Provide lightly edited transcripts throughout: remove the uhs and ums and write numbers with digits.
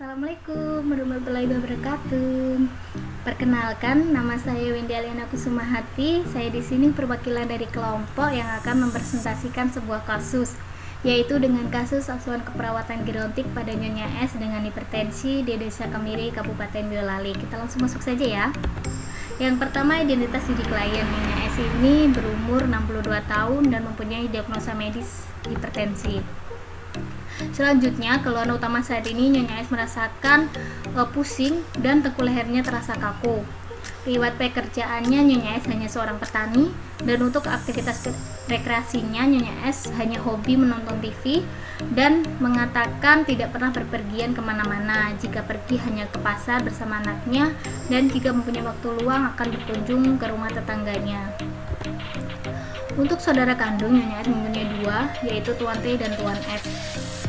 Assalamualaikum warahmatullahi wabarakatuh. Perkenalkan, nama saya Windy Aliana Kusumahati. Saya di sini perwakilan dari kelompok yang akan mempresentasikan sebuah kasus, yaitu dengan kasus asuhan keperawatan gerontik pada Nyonya S dengan hipertensi di Desa Kemiri, Kabupaten Boyolali. Kita langsung masuk saja ya. Yang pertama, identitas diri klien. Nyonya S ini berumur 62 tahun dan mempunyai diagnosa medis hipertensi. Selanjutnya, keluhan utama saat ini Nyonya S merasakan pusing dan tengkuk lehernya terasa kaku. Riwayat pekerjaannya, Nyonya S hanya seorang petani, dan untuk aktivitas rekreasinya Nyonya S hanya hobi menonton TV dan mengatakan tidak pernah berpergian kemana-mana. Jika pergi hanya ke pasar bersama anaknya, dan jika mempunyai waktu luang akan berkunjung ke rumah tetangganya. Untuk saudara kandung, Nyonya S mempunyai dua, yaitu Tuan T dan Tuan S.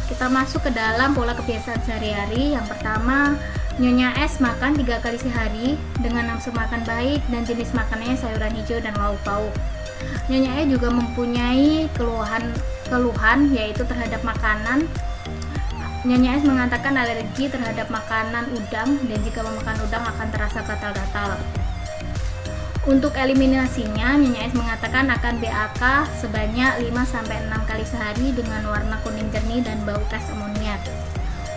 Kita masuk ke dalam pola kebiasaan sehari-hari. Yang pertama, Nyonya S makan 3 kali sehari dengan nafsu makan baik dan jenis makanannya sayuran hijau dan lauk pauk. Nyonya S juga mempunyai keluhan yaitu terhadap makanan. Nyonya S mengatakan alergi terhadap makanan udang dan jika memakan udang akan terasa gatal-gatal. Untuk eliminasinya, Nyonya S mengatakan akan BAK sebanyak 5-6 kali sehari dengan warna kuning jernih dan bau gas amoniak.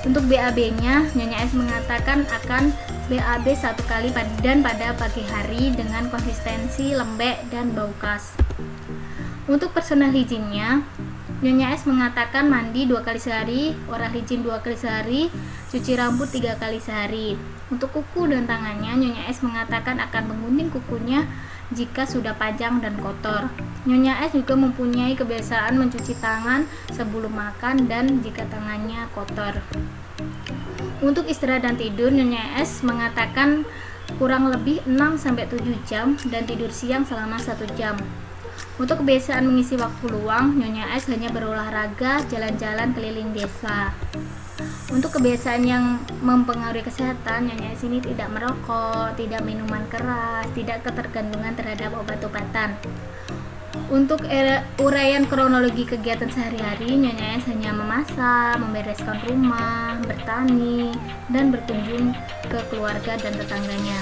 Untuk BAB-nya, Nyonya S mengatakan akan BAB 1 kali dan pada pagi hari dengan konsistensi lembek dan bau khas. Untuk personal hygiene-nya, Nyonya S mengatakan mandi 2 kali sehari, oral hygiene 2 kali sehari, cuci rambut 3 kali sehari. Untuk kuku dan tangannya, Nyonya S mengatakan akan mengunting kukunya jika sudah panjang dan kotor. Nyonya S juga mempunyai kebiasaan mencuci tangan sebelum makan dan jika tangannya kotor. Untuk istirahat dan tidur, Nyonya S mengatakan kurang lebih 6-7 jam dan tidur siang selama 1 jam. Untuk kebiasaan mengisi waktu luang, Nyonya S hanya berolahraga, jalan-jalan keliling desa. Untuk kebiasaan yang mempengaruhi kesehatan, Nyonya S ini tidak merokok, tidak minuman keras, tidak ketergantungan terhadap obat-obatan. Untuk uraian kronologi kegiatan sehari-hari, Nyonya S hanya memasak, membereskan rumah, bertani, dan berkunjung ke keluarga dan tetangganya.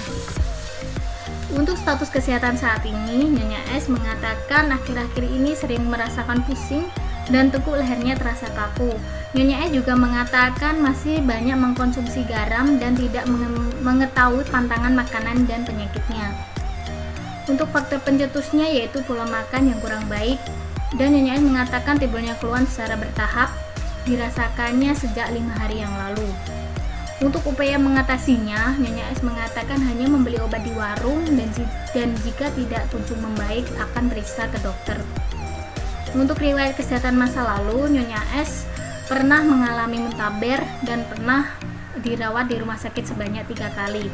Untuk status kesehatan saat ini, Nyonya S mengatakan akhir-akhir ini sering merasakan pusing dan tengkuk lehernya terasa kaku. Nyonya S juga mengatakan masih banyak mengkonsumsi garam dan tidak mengetahui pantangan makanan dan penyakitnya. Untuk faktor pencetusnya yaitu pola makan yang kurang baik, dan Nyonya S mengatakan timbulnya keluhan secara bertahap, dirasakannya sejak 5 hari yang lalu. Untuk upaya mengatasinya, Nyonya S mengatakan hanya membeli obat di warung dan jika tidak kunjung membaik akan periksa ke dokter. Untuk riwayat kesehatan masa lalu, Nyonya S pernah mengalami muntaber dan pernah dirawat di rumah sakit sebanyak 3 kali.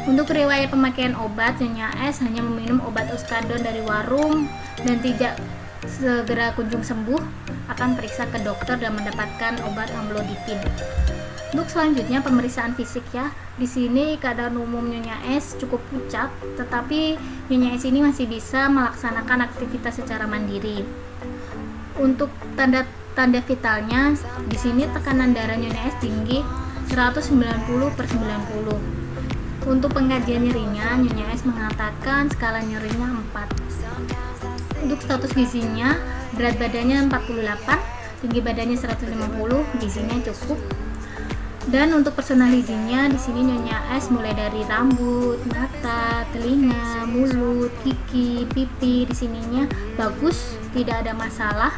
Untuk riwayat pemakaian obat, Nyonya S hanya meminum obat Oskadon dari warung dan tidak segera kunjung sembuh, akan periksa ke dokter dan mendapatkan obat amlodipin. Untuk selanjutnya pemeriksaan fisik ya. Di sini keadaan umum Nyonya S cukup pucat, tetapi Nyonya S ini masih bisa melaksanakan aktivitas secara mandiri. Untuk tanda vitalnya, di sini tekanan darah Nyonya S tinggi 190/90. Untuk pengkajian nyerinya, Nyonya S mengatakan skala nyerinya 4. Untuk status gizinya, berat badannya 48, tinggi badannya 150, gizinya cukup. Dan untuk personal hygiene-nya, di sini Nyonya S mulai dari rambut, mata, telinga, mulut, gigi, pipi, di sininya bagus, tidak ada masalah.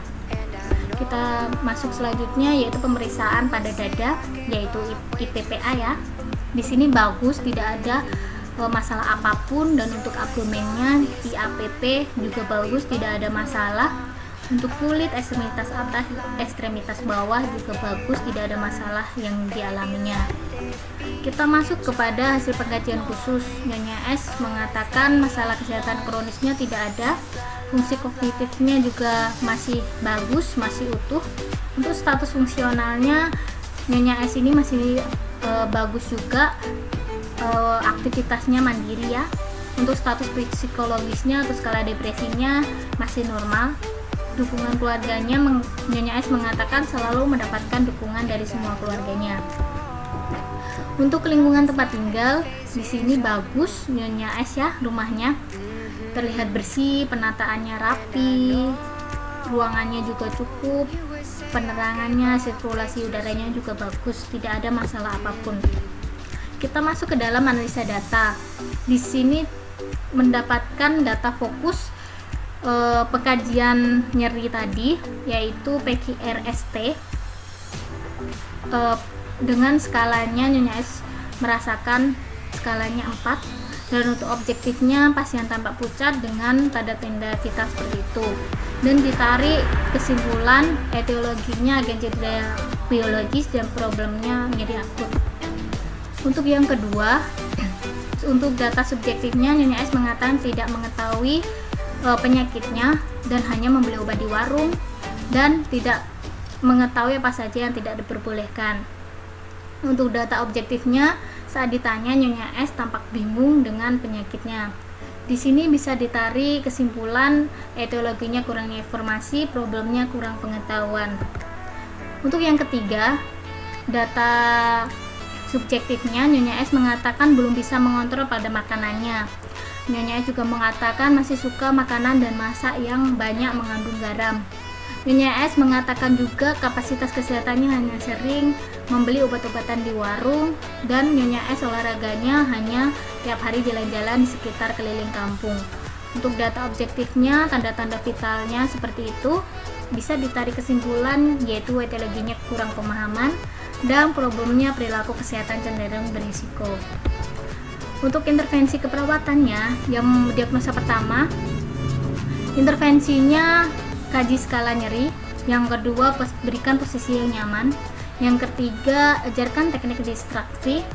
Kita masuk selanjutnya yaitu pemeriksaan pada dada, yaitu IPPA ya. Di sini bagus, tidak ada masalah apapun, dan untuk abdomennya IAPP juga bagus, tidak ada masalah. Untuk kulit ekstremitas atas, ekstremitas bawah juga bagus, tidak ada masalah yang dialaminya. Kita masuk kepada hasil pengkajian khusus. Nyonya S mengatakan masalah kesehatan kronisnya tidak ada, fungsi kognitifnya juga masih bagus, masih utuh. Untuk status fungsionalnya, Nyonya S ini masih bagus juga, aktivitasnya mandiri ya. Untuk status psikologisnya atau skala depresinya masih normal. Dukungan keluarganya, Nyonya S mengatakan selalu mendapatkan dukungan dari semua keluarganya. Untuk lingkungan tempat tinggal, di sini bagus Nyonya S ya, rumahnya terlihat bersih, penataannya rapi, ruangannya juga cukup, penerangannya, sirkulasi udaranya juga bagus, tidak ada masalah apapun. Kita masuk ke dalam analisa data. Di sini mendapatkan data fokus pengkajian nyeri tadi, yaitu PQRST. Dengan skalanya Nyonya S merasakan skalanya 4, dan untuk objektifnya pasien tampak pucat dengan tanda-tanda vital seperti itu, dan ditarik kesimpulan etiologinya agen cedera biologis dan problemnya nyeri akut. Untuk yang kedua, untuk data subjektifnya Nyonya S mengatakan tidak mengetahui penyakitnya dan hanya membeli obat di warung dan tidak mengetahui apa saja yang tidak diperbolehkan. Untuk data objektifnya, saat ditanya Nyonya S tampak bingung dengan penyakitnya. Di sini bisa ditarik kesimpulan etiologinya kurangnya informasi, problemnya kurang pengetahuan. Untuk yang ketiga, data subjektifnya Nyonya S mengatakan belum bisa mengontrol pada makanannya. Nyonya S juga mengatakan masih suka makanan dan masak yang banyak mengandung garam. Nyonya S mengatakan juga kapasitas kesehatannya hanya sering membeli obat-obatan di warung, dan Nyonya S olahraganya hanya tiap hari jalan-jalan di sekitar keliling kampung. Untuk data objektifnya, tanda-tanda vitalnya seperti itu, bisa ditarik kesimpulan yaitu etiologinya kurang pemahaman dan problemnya perilaku kesehatan cenderung berisiko. Untuk intervensi keperawatannya, yang diagnosa pertama, intervensinya kaji skala nyeri. Yang kedua, berikan posisi yang nyaman. Yang ketiga, ajarkan teknik distraksi.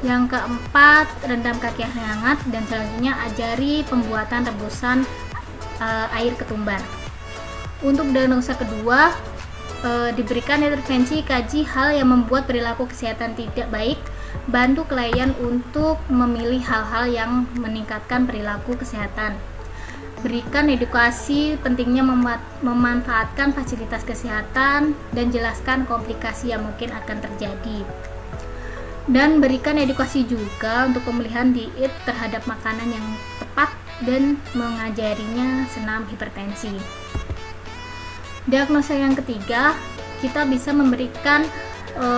Yang keempat, rendam kaki hangat. Dan selanjutnya, ajari pembuatan rebusan air ketumbar. Untuk diagnosa kedua, diberikan intervensi kaji hal yang membuat perilaku kesehatan tidak baik. Bantu klien untuk memilih hal-hal yang meningkatkan perilaku kesehatan. Berikan edukasi pentingnya memanfaatkan fasilitas kesehatan dan jelaskan komplikasi yang mungkin akan terjadi. Dan berikan edukasi juga untuk pemilihan diet terhadap makanan yang tepat dan mengajarinya senam hipertensi. Diagnosa yang ketiga, kita bisa memberikan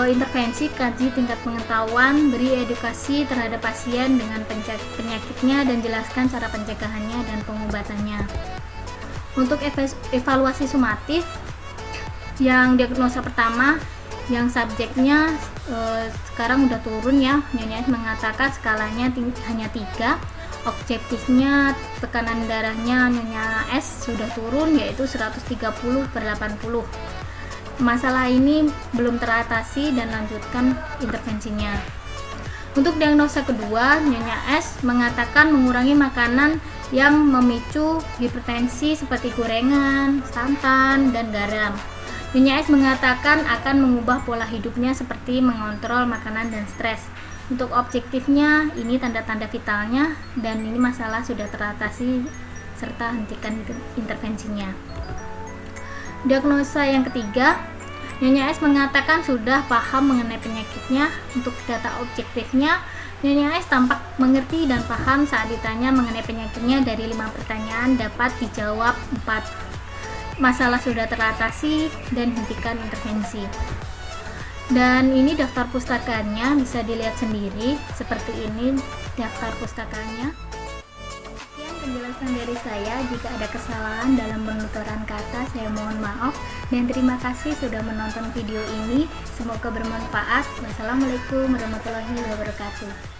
intervensi kaji tingkat pengetahuan, beri edukasi terhadap pasien dengan penyakitnya dan jelaskan cara pencegahannya dan pengobatannya. Untuk evaluasi sumatif, yang diagnosa pertama, yang subjeknya sekarang udah turun ya, Nyonya S mengatakan skalanya hanya 3, objektifnya tekanan darahnya Nyonya S sudah turun yaitu 130/80. Masalah ini belum teratasi dan lanjutkan intervensinya. Untuk diagnosa kedua, Nyonya S mengatakan mengurangi makanan yang memicu hipertensi seperti gorengan, santan, dan garam. Nyonya S mengatakan akan mengubah pola hidupnya seperti mengontrol makanan dan stres. Untuk objektifnya, ini tanda-tanda vitalnya dan ini masalah sudah teratasi serta hentikan intervensinya. Diagnosa yang ketiga, Nyonya S mengatakan sudah paham mengenai penyakitnya. Untuk data objektifnya, Nyonya S tampak mengerti dan paham saat ditanya mengenai penyakitnya. Dari 5 pertanyaan dapat dijawab 4. Masalah sudah teratasi dan hentikan intervensi. Dan ini daftar pustakanya, bisa dilihat sendiri seperti ini daftar pustakanya. Penjelasan dari saya. Jika ada kesalahan dalam penuturan kata, saya mohon maaf dan terima kasih sudah menonton video ini. Semoga bermanfaat. Wassalamualaikum warahmatullahi wabarakatuh.